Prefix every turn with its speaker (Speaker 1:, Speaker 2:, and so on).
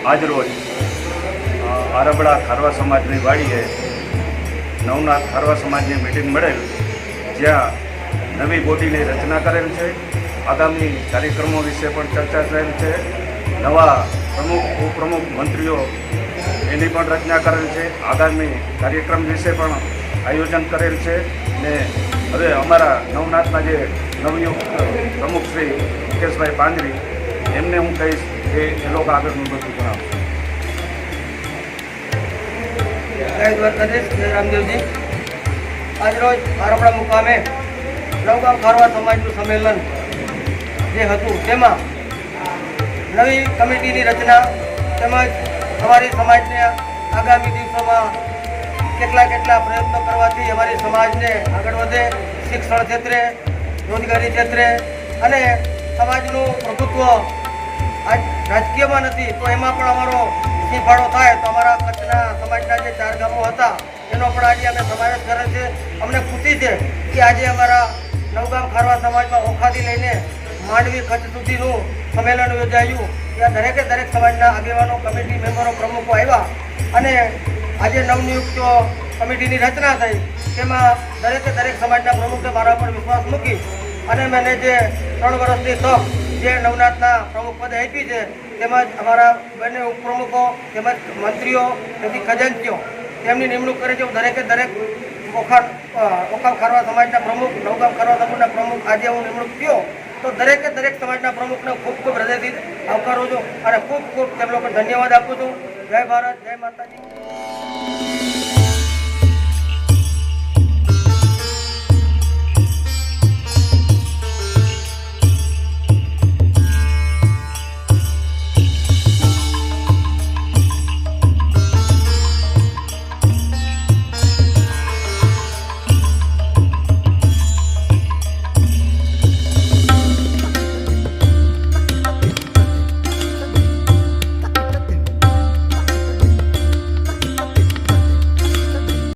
Speaker 1: આજરોજ આરબડા ખારવા સમાજની વાડીએ નવનાથ ખારવા સમાજની મિટિંગ મળેલ, જ્યાં નવી બોડીની રચના કરેલ છે. આગામી કાર્યક્રમો વિશે પણ ચર્ચા થયેલ છે. નવા પ્રમુખ ઉપપ્રમુખ મંત્રીઓ એની પણ રચના કરેલ છે. આગામી કાર્યક્રમ વિશે પણ આયોજન કરેલ છે. ને હવે અમારા નવનાથના જે નવયુક્ત પ્રમુખ શ્રી મુકેશભાઈ પાંજરી, એમને હું કહીશ કે એ લોકો આગળનું બધું જણાવશે.
Speaker 2: જય દ્વારકાધીશ, જય રામદેવજી. આજરોજ આરબડા મુકામે નવગામ ખારવા સમાજનું સંમેલન જે હતું તેમાં નવી કમિટીની રચના તેમજ અમારી સમાજને આગામી દિવસોમાં કેટલા પ્રયત્નો કરવાથી અમારી સમાજને આગળ વધે, શિક્ષણ ક્ષેત્રે, રોજગારી ક્ષેત્રે અને સમાજનું પ્રભુત્વ આજ રાજકીયમાં નથી તો એમાં પણ અમારો ફાળો થાય તો અમારા કચ્છના સમાજના જે 4 ગામો હતા એનો પણ આજે અમે સમાવેશ કરેલ છે. અમને ખુશી છે કે આજે અમારા નવગામ ખારવા સમાજમાં ઓખાથી લઈને માંડવી કચ્છ સુધીનું સંમેલન યોજાયું. ત્યાં દરેક સમાજના આગેવાનો, કમિટી મેમ્બરો, પ્રમુખો આવ્યા અને આજે નવનિયુક્ત કમિટીની રચના થઈ. તેમાં દરેક સમાજના પ્રમુખે મારા પર વિશ્વાસ મૂકી અને મને જે 3 વર્ષની તક જે નવનાથના પ્રમુખ પદે આપી છે, તેમજ અમારા બંને ઉપપ્રમુખો તેમજ મંત્રીઓ તેથી ખજાનચીઓ તેમની નિમણૂક કરી છે. દરેક ઓખામ ખારવા સમાજના પ્રમુખ, નવગામ ખારવા સમાજના પ્રમુખ આજે હું નિમણૂક થયો તો દરેક સમાજના પ્રમુખને ખૂબ હૃદયથી આવકારું છું અને ખૂબ તેમ લોકો ધન્યવાદ આપું છું. જય ભારત, જય માતાજી.